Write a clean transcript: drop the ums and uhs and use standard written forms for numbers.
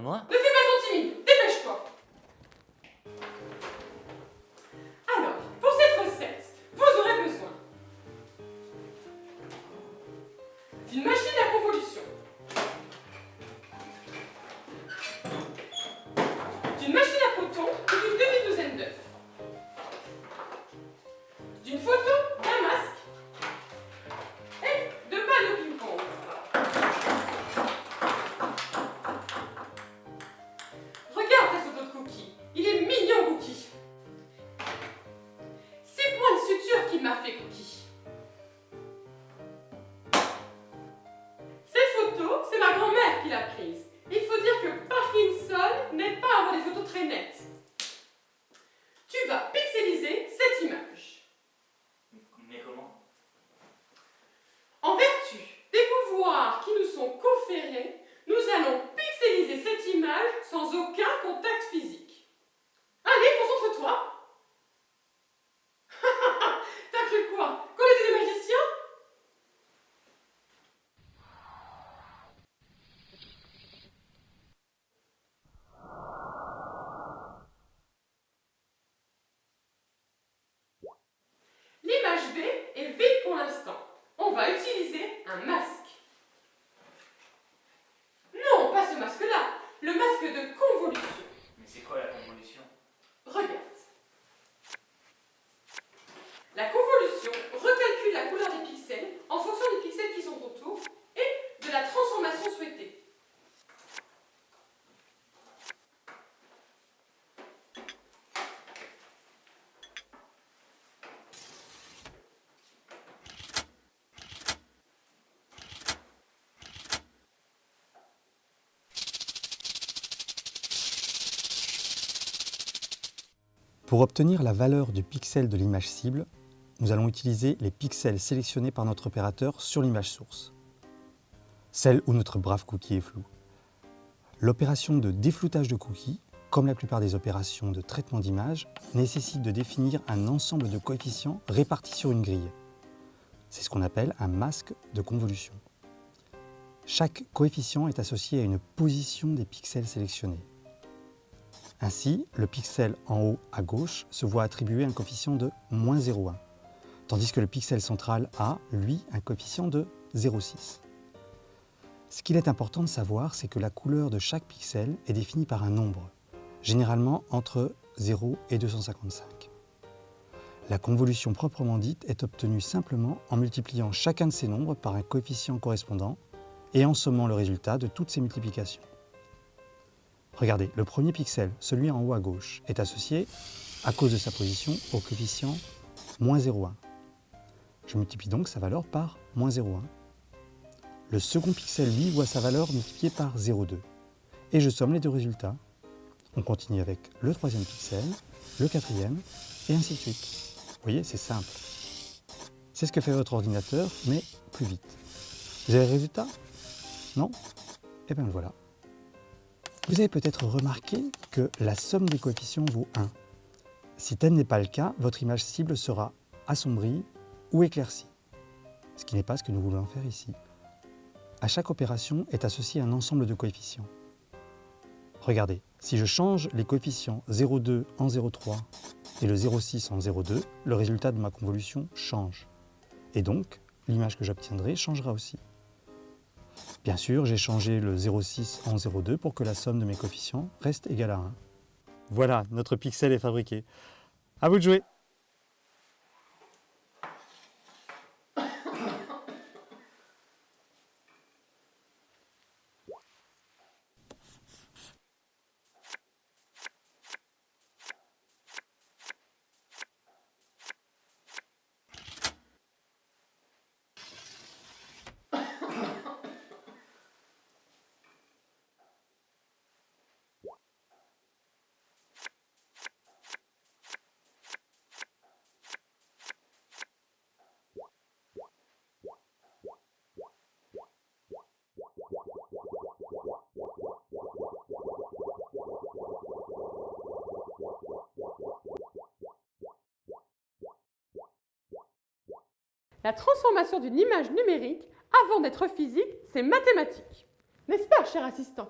moi? Ne fais pas ton timide, dépêche-toi. Alors, pour cette recette, vous aurez besoin d'une machine à convolution, d'une machine à coton et d'une demi-douzaine d'œufs, d'une photo, d'un masque et de balles de ping-pong. Regarde cette photo de Cookie, il est mignon Cookie. C'est point de suture qu'il m'a fait Cookie. Cette photo, c'est ma grand-mère qui l'a prise. Il faut dire que Parkinson n'aide pas à avoir des photos très nettes. Tu vas pixeliser cette image. Mais comment? En vertu des pouvoirs qui nous sont conférés, nous allons pixeliser cette image sans aucun contact physique. Allez, concentre-toi. T'as cru quoi? Qu'on était des magiciens? L'image B est vide pour l'instant. On va utiliser un masque. Non, pas ce masque-là. Le masque de convolution. Mais c'est quoi la convolution? Regarde. La convolution recalcule la couleur des pixels en fonction des pixels qui sont autour et de la transformation souhaitée. Pour obtenir la valeur du pixel de l'image cible, nous allons utiliser les pixels sélectionnés par notre opérateur sur l'image source, celle où notre brave Cookie est flou. L'opération de défloutage de Cookie, comme la plupart des opérations de traitement d'image, nécessite de définir un ensemble de coefficients répartis sur une grille. C'est ce qu'on appelle un masque de convolution. Chaque coefficient est associé à une position des pixels sélectionnés. Ainsi, le pixel en haut à gauche se voit attribuer un coefficient de moins 0,1, tandis que le pixel central a, lui, un coefficient de 0,6. Ce qu'il est important de savoir, c'est que la couleur de chaque pixel est définie par un nombre, généralement entre 0 et 255. La convolution proprement dite est obtenue simplement en multipliant chacun de ces nombres par un coefficient correspondant et en sommant le résultat de toutes ces multiplications. Regardez, le premier pixel, celui en haut à gauche, est associé, à cause de sa position, au coefficient moins 0,1. Je multiplie donc sa valeur par moins 0,1. Le second pixel, lui, voit sa valeur multipliée par 0,2. Et je somme les deux résultats. On continue avec le troisième pixel, le quatrième, et ainsi de suite. Vous voyez, c'est simple. C'est ce que fait votre ordinateur, mais plus vite. Vous avez le résultat? Non? Eh bien voilà. Vous avez peut-être remarqué que la somme des coefficients vaut 1. Si tel n'est pas le cas, votre image cible sera assombrie ou éclaircie, ce qui n'est pas ce que nous voulons faire ici. À chaque opération est associé un ensemble de coefficients. Regardez, si je change les coefficients 0,2 en 0,3 et le 0,6 en 0,2, le résultat de ma convolution change. Et donc, l'image que j'obtiendrai changera aussi. Bien sûr, j'ai changé le 0,6 en 0,2 pour que la somme de mes coefficients reste égale à 1. Voilà, notre pixel est fabriqué. À vous de jouer! La transformation d'une image numérique, avant d'être physique, c'est mathématique. N'est-ce pas, cher assistant?